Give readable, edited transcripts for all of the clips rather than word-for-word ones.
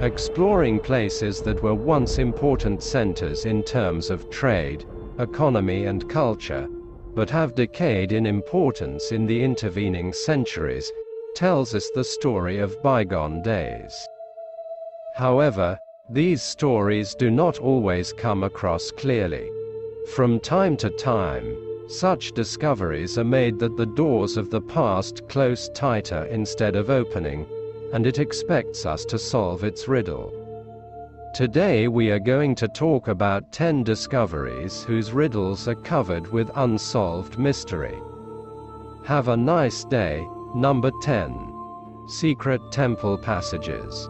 exploring places that were once important centers in terms of trade, economy and culture, but have decayed in importance in the intervening centuries, tells us the story of bygone days. However, these stories do not always come across clearly. From time to time, such discoveries are made that the doors of the past close tighter instead of opening, and it expects us to solve its riddle. Today we are going to talk about 10 discoveries whose riddles are covered with unsolved mystery. Have a nice day. Number 10. Secret Temple Passages.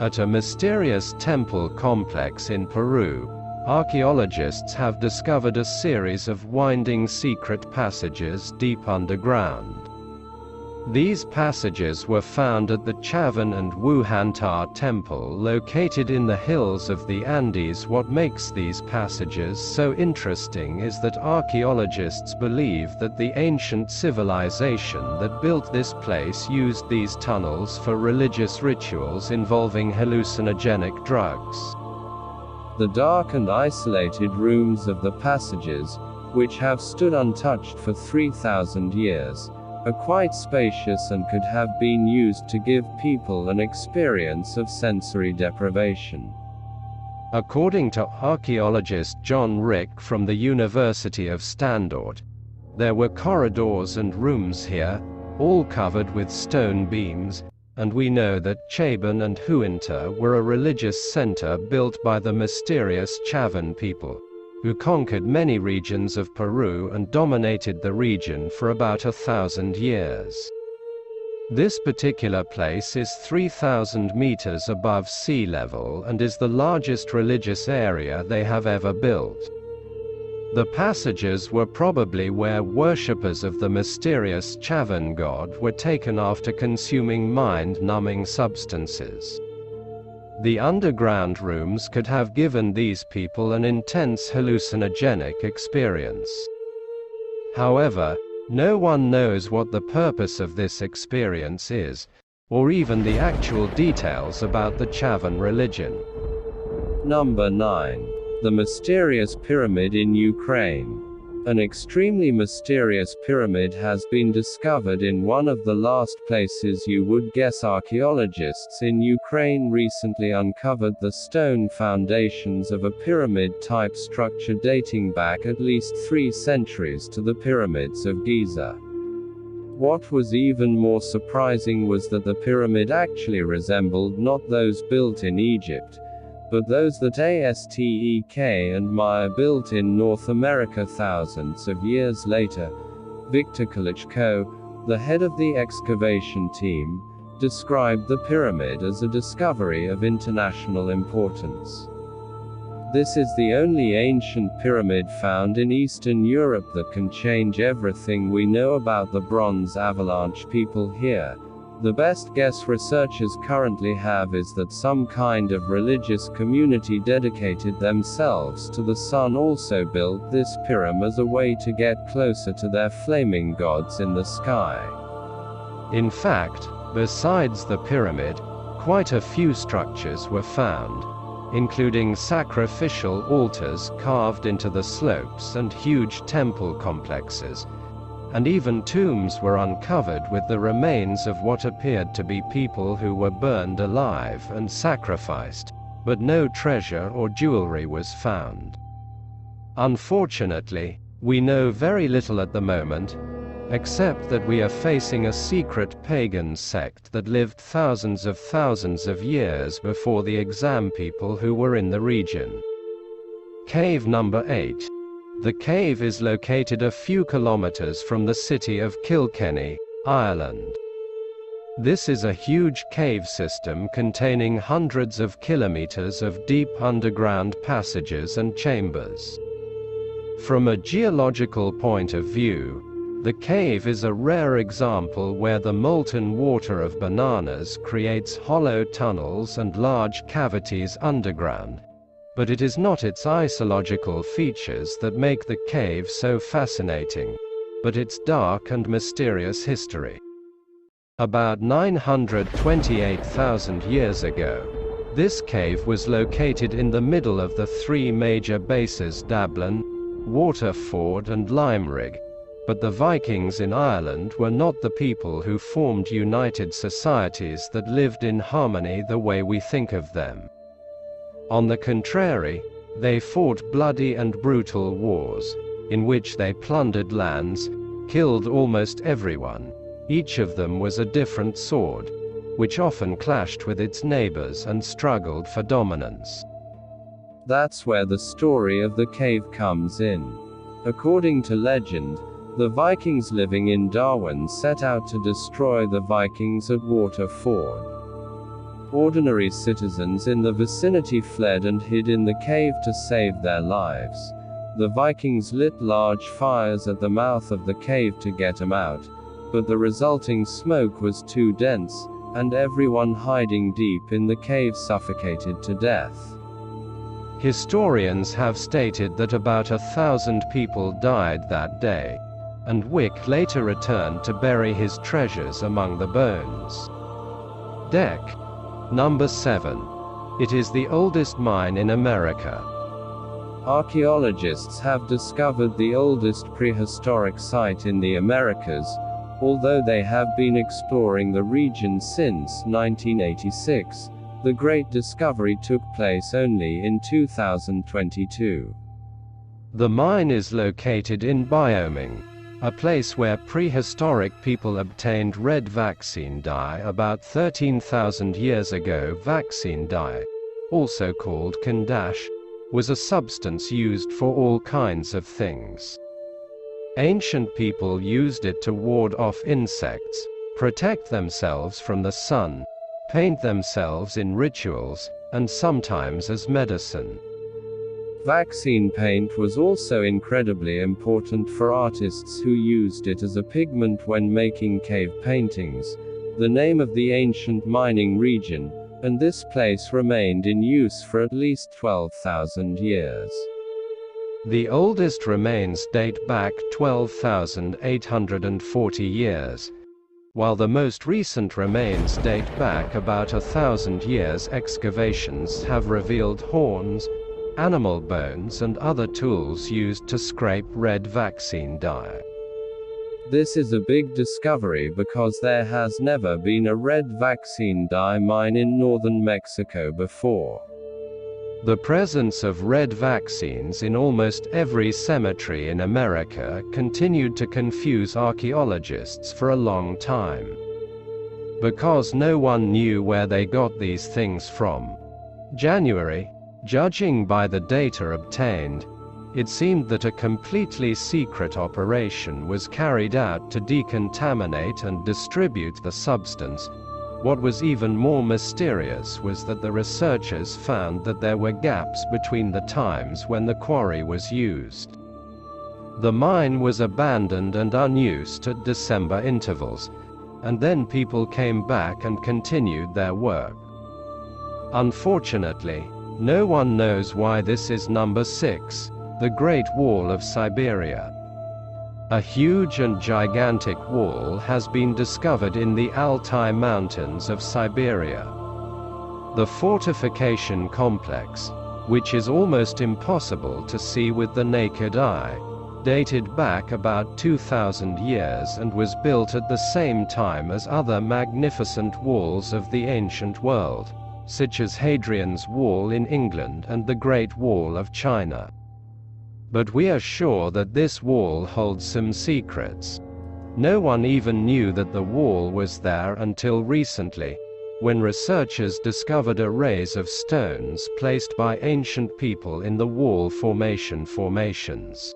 At a mysterious temple complex in Peru, archaeologists have discovered a series of winding secret passages deep underground. These passages were found at the Chavan and Wuhantar Temple located in the hills of the Andes. What makes these passages so interesting is that archaeologists believe that the ancient civilization that built this place used these tunnels for religious rituals involving hallucinogenic drugs. The dark and isolated rooms of the passages, which have stood untouched for 3,000 years, are quite spacious and could have been used to give people an experience of sensory deprivation. According to archaeologist John Rick from the University of Standort, there were corridors and rooms here, all covered with stone beams, and we know that Chaban and Huinta were a religious center built by the mysterious Chavan people, who conquered many regions of Peru and dominated the region for about 1,000 years. This particular place is 3,000 meters above sea level and is the largest religious area they have ever built. The passages were probably where worshippers of the mysterious Chavan god were taken after consuming mind-numbing substances. The underground rooms could have given these people an intense hallucinogenic experience. However, no one knows what the purpose of this experience is, or even the actual details about the Chavan religion. Number 9. The Mysterious Pyramid in Ukraine. An extremely mysterious pyramid has been discovered in one of the last places you would guess. Archaeologists in Ukraine recently uncovered the stone foundations of a pyramid-type structure dating back at least 3 centuries to the pyramids of Giza. What was even more surprising was that the pyramid actually resembled not those built in Egypt, but those that Aztec and Maya built in North America thousands of years later. Viktor Klichko, the head of the excavation team, described the pyramid as a discovery of international importance. This is the only ancient pyramid found in Eastern Europe that can change everything we know about the Bronze Avalanche people here. The best guess researchers currently have is that some kind of religious community dedicated themselves to the sun also built this pyramid as a way to get closer to their flaming gods in the sky. In fact, besides the pyramid, quite a few structures were found, including sacrificial altars carved into the slopes and huge temple complexes, and even tombs were uncovered with the remains of what appeared to be people who were burned alive and sacrificed, but no treasure or jewelry was found. Unfortunately, we know very little at the moment, except that we are facing a secret pagan sect that lived thousands of years before the Exam people who were in the region. Cave number 8. The cave is located a few kilometers from the city of Kilkenny, Ireland. This is a huge cave system containing hundreds of kilometers of deep underground passages and chambers. From a geological point of view, the cave is a rare example where the molten water of bananas creates hollow tunnels and large cavities underground. But it is not its isological features that make the cave so fascinating, but its dark and mysterious history. About 928,000 years ago, This cave was located in the middle of the three major bases Dublin, Waterford and Limerick, but the Vikings in Ireland were not the people who formed united societies that lived in harmony the way we think of them. On the contrary, they fought bloody and brutal wars, in which they plundered lands, killed almost everyone. Each of them was a different sword, which often clashed with its neighbors and struggled for dominance. That's where the story of the cave comes in. According to legend, the Vikings living in Darwen set out to destroy the Vikings at Waterford. Ordinary citizens in the vicinity fled and hid in the cave to save their lives. The Vikings lit large fires at the mouth of the cave to get them out, but the resulting smoke was too dense, and everyone hiding deep in the cave suffocated to death. Historians have stated that about 1,000 people died that day, and Wick later returned to bury his treasures among the bones. Deck. Number 7. It is the oldest mine in America. Archaeologists have discovered the oldest prehistoric site in the Americas, although they have been exploring the region since 1986. The great discovery took place only in 2022. The mine is located in Wyoming, a place where prehistoric people obtained red vaccine dye about 13,000 years ago. Vaccine dye, also called Kandash, was a substance used for all kinds of things. Ancient people used it to ward off insects, protect themselves from the sun, paint themselves in rituals, and sometimes as medicine. Vaccine paint was also incredibly important for artists who used it as a pigment when making cave paintings. The name of the ancient mining region, and this place remained in use for at least 12,000 years. The oldest remains date back 12,840 years, while the most recent remains date back about 1,000 years. Excavations have revealed horns, animal bones and other tools used to scrape red vaccine dye. This is a big discovery because there has never been a red vaccine dye mine in northern Mexico before. The presence of red vaccines in almost every cemetery in America continued to confuse archaeologists for a long time. Because no one knew where they got these things from. January, judging by the data obtained, it seemed that a completely secret operation was carried out to decontaminate and distribute the substance. What was even more mysterious was that the researchers found that there were gaps between the times when the quarry was used. The mine was abandoned and unused at December intervals, and then people came back and continued their work. Unfortunately, no one knows why this is. Number 6. The Great Wall of Siberia. A huge and gigantic wall has been discovered in the Altai Mountains of Siberia. The fortification complex, which is almost impossible to see with the naked eye, dated back about 2,000 years and was built at the same time as other magnificent walls of the ancient world, such as Hadrian's Wall in England and the Great Wall of China. But we are sure that this wall holds some secrets. No one even knew that the wall was there until recently, when researchers discovered arrays of stones placed by ancient people in the wall formations.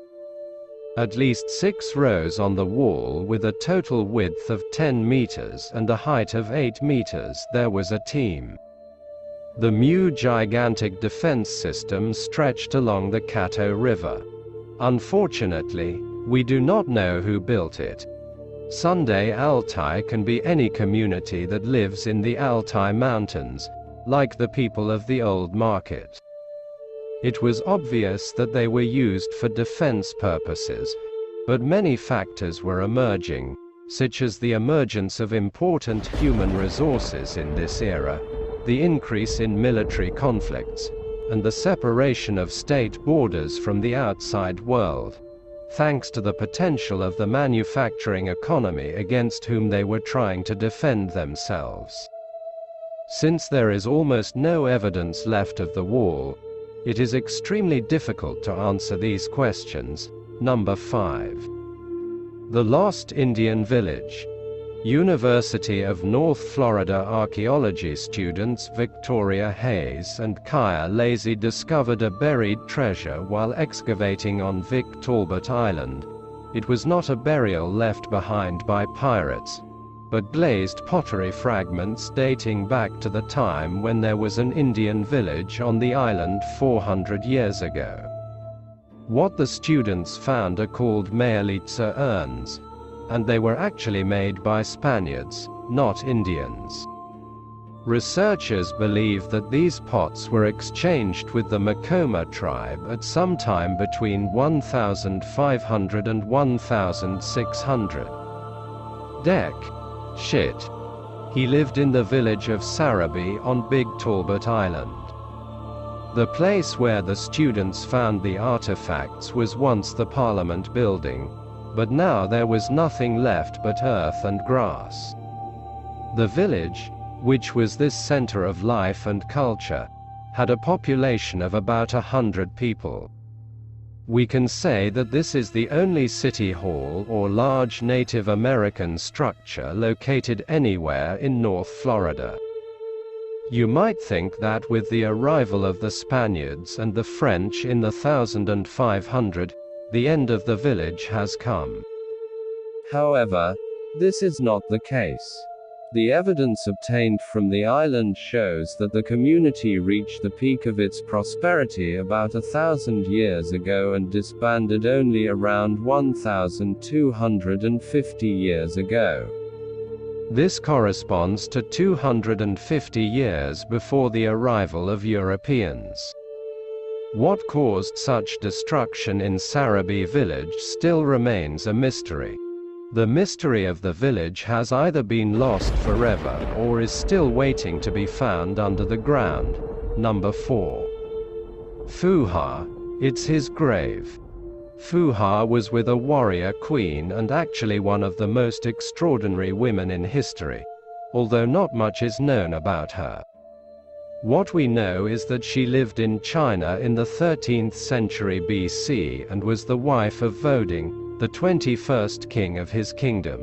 At least 6 rows on the wall with a total width of 10 meters and a height of 8 meters. There was a team. The Mu gigantic defense system stretched along the Kato River. Unfortunately, we do not know who built it. Sunday Altai can be any community that lives in the Altai Mountains, like the people of the old market. It was obvious that they were used for defense purposes, but many factors were emerging, such as the emergence of important human resources in this era, the increase in military conflicts, and the separation of state borders from the outside world, thanks to the potential of the manufacturing economy against whom they were trying to defend themselves. Since there is almost no evidence left of the wall, it is extremely difficult to answer these questions. Number 5. The Lost Indian Village. University of North Florida archaeology students Victoria Hayes and Kaya Lazy discovered a buried treasure while excavating on Vic Talbot Island. It was not a burial left behind by pirates, but glazed pottery fragments dating back to the time when there was an Indian village on the island 400 years ago. What the students found are called Mayalitza urns, and they were actually made by Spaniards, not Indians. Researchers believe that these pots were exchanged with the Makoma tribe at some time between 1500 and 1600. Deck. Shit. He lived in the village of Sarabi on Big Talbot Island. The place where the students found the artifacts was once the Parliament building, but now there was nothing left but earth and grass. The village, which was this center of life and culture, had a population of about 100 people. We can say that this is the only city hall or large Native American structure located anywhere in North Florida. You might think that with the arrival of the Spaniards and the French in the 1500, the end of the village has come. However, this is not the case. The evidence obtained from the island shows that the community reached the peak of its prosperity about 1,000 years ago and disbanded only around 1,250 years ago. This corresponds to 250 years before the arrival of Europeans. What caused such destruction in Sarabi village still remains a mystery. The mystery of the village has either been lost forever or is still waiting to be found under the ground. Number 4. Fuha. It's his grave. Fuha was with a warrior queen and actually one of the most extraordinary women in history, although not much is known about her. What we know is that she lived in China in the 13th century BC and was the wife of Voding, the 21st king of his kingdom.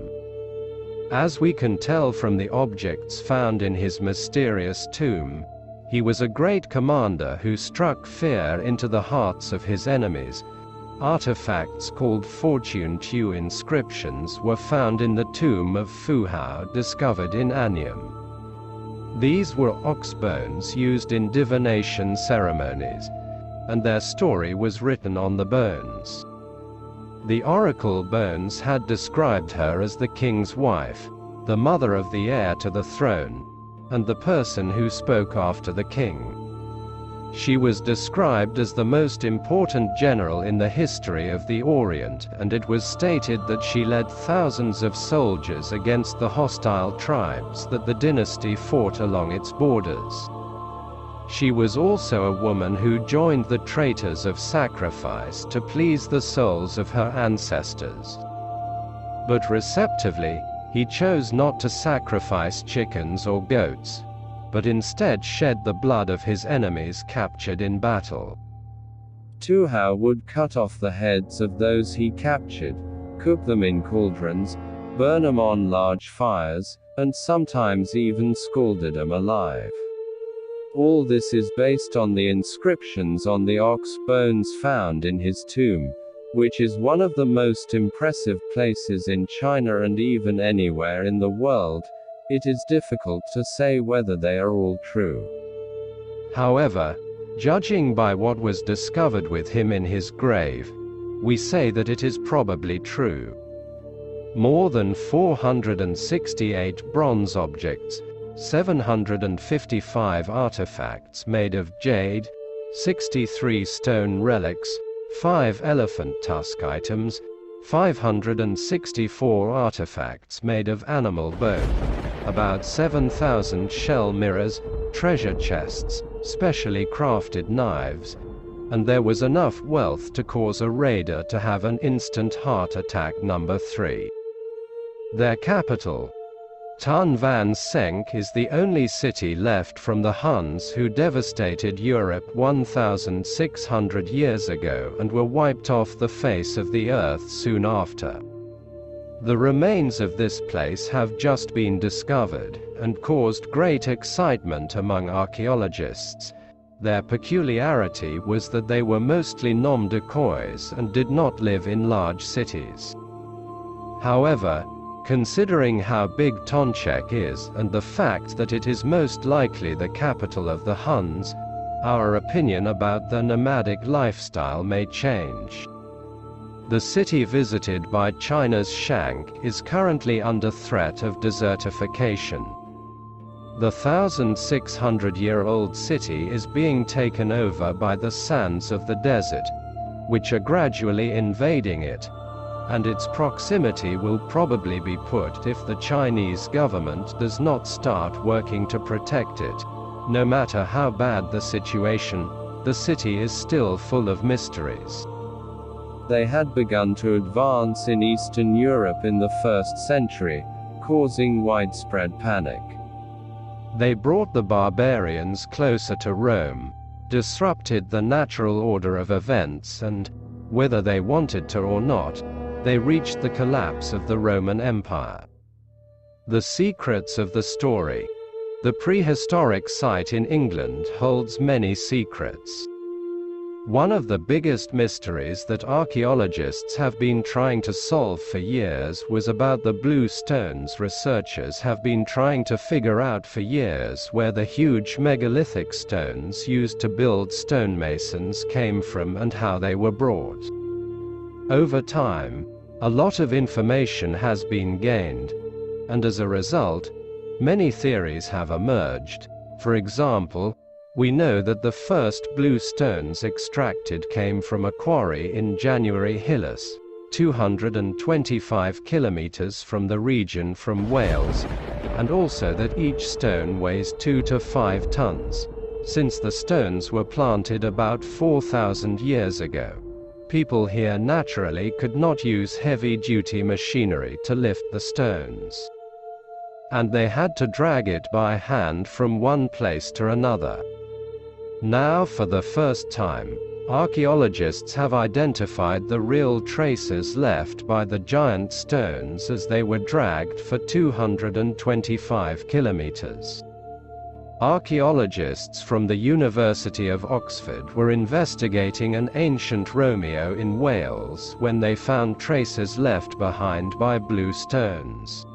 As we can tell from the objects found in his mysterious tomb, he was a great commander who struck fear into the hearts of his enemies. Artifacts called Fortune Tew inscriptions were found in the tomb of Fuha discovered in Anyam. These were ox bones used in divination ceremonies, and their story was written on the bones. The oracle bones had described her as the king's wife, the mother of the heir to the throne, and the person who spoke after the king. She was described as the most important general in the history of the Orient, and it was stated that she led thousands of soldiers against the hostile tribes that the dynasty fought along its borders. She was also a woman who joined the traitors of sacrifice to please the souls of her ancestors. But receptively, he chose not to sacrifice chickens or goats, but instead shed the blood of his enemies captured in battle. Tuha would cut off the heads of those he captured, cook them in cauldrons, burn them on large fires, and sometimes even scalded them alive. All this is based on the inscriptions on the ox bones found in his tomb, which is one of the most impressive places in China and even anywhere in the world. It is difficult to say whether they are all true. However, judging by what was discovered with him in his grave, we say that it is probably true. More than 468 bronze objects, 755 artifacts made of jade, 63 stone relics, 5 elephant tusk items, 564 artifacts made of animal bone, about 7,000 shell mirrors, treasure chests, specially crafted knives, and there was enough wealth to cause a raider to have an instant heart attack. Number 3. Their capital, Tuan Van Senk, is the only city left from the Huns who devastated Europe 1,600 years ago and were wiped off the face of the earth soon after. The remains of this place have just been discovered, and caused great excitement among archaeologists. Their peculiarity was that they were mostly nom de coys and did not live in large cities. However, considering how big Tonchek is, and the fact that it is most likely the capital of the Huns, our opinion about their nomadic lifestyle may change. The city visited by China's Shank is currently under threat of desertification. The 1,600-year-old city is being taken over by the sands of the desert, which are gradually invading it, and its proximity will probably be put if the Chinese government does not start working to protect it. No matter how bad the situation, the city is still full of mysteries. They had begun to advance in Eastern Europe in the 1st century, causing widespread panic. They brought the barbarians closer to Rome, disrupted the natural order of events, and, whether they wanted to or not, they reached the collapse of the Roman Empire. The secrets of the story. The prehistoric site in England holds many secrets. One of the biggest mysteries that archaeologists have been trying to solve for years was about the blue stones. Researchers have been trying to figure out for years where the huge megalithic stones used to build stonemasons came from and how they were brought. Over time, a lot of information has been gained, and as a result, many theories have emerged. For example, we know that the first blue stones extracted came from a quarry in January Hills, 225 kilometers from the region from Wales, and also that each stone weighs 2 to 5 tons, since the stones were planted about 4,000 years ago. People here naturally could not use heavy-duty machinery to lift the stones, and they had to drag it by hand from one place to another. Now, for the first time, archaeologists have identified the real traces left by the giant stones as they were dragged for 225 kilometers. Archaeologists from the University of Oxford were investigating an ancient Romeo in Wales when they found traces left behind by blue stones.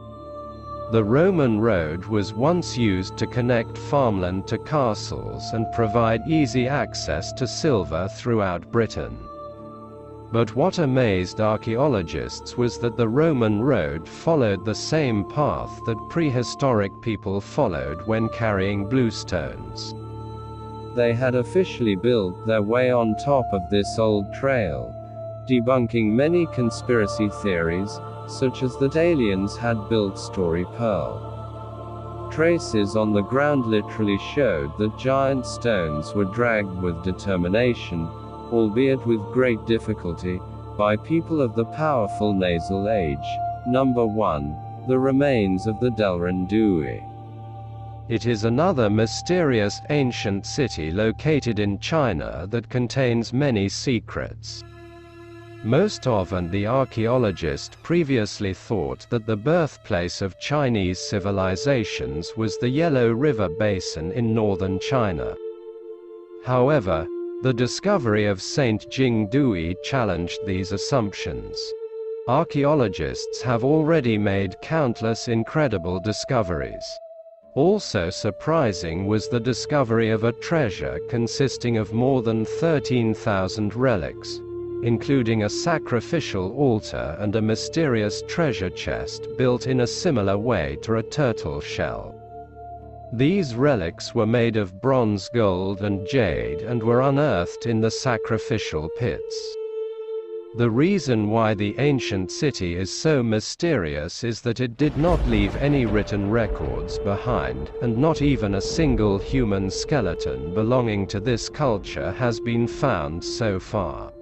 The Roman road was once used to connect farmland to castles and provide easy access to silver throughout Britain. But what amazed archaeologists was that the Roman road followed the same path that prehistoric people followed when carrying blue stones. They had officially built their way on top of this old trail, debunking many conspiracy theories, such as that aliens had built Story Pearl. Traces on the ground literally showed that giant stones were dragged with determination, albeit with great difficulty, by people of the powerful Nasal Age. Number 1. The remains of the Delran Dui. It is another mysterious ancient city located in China that contains many secrets. Most often the archaeologist previously thought that the birthplace of Chinese civilizations was the Yellow River Basin in northern China. However, the discovery of St. Jing Dui challenged these assumptions. Archaeologists have already made countless incredible discoveries. Also surprising was the discovery of a treasure consisting of more than 13,000 relics, including a sacrificial altar and a mysterious treasure chest built in a similar way to a turtle shell. These relics were made of bronze, gold and jade and were unearthed in the sacrificial pits. The reason why the ancient city is so mysterious is that it did not leave any written records behind, and not even a single human skeleton belonging to this culture has been found so far.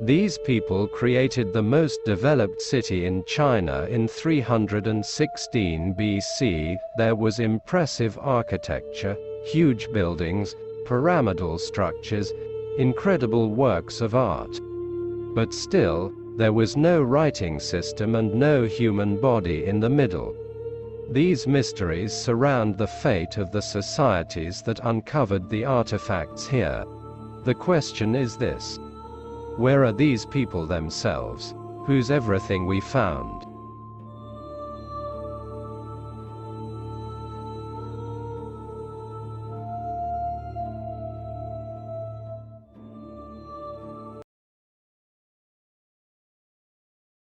These people created the most developed city in China in 316 BC. There was impressive architecture, huge buildings, pyramidal structures, incredible works of art. But still, there was no writing system and no human body in the middle. These mysteries surround the fate of the societies that uncovered the artifacts here. The question is this: where are these people themselves, whose everything we found?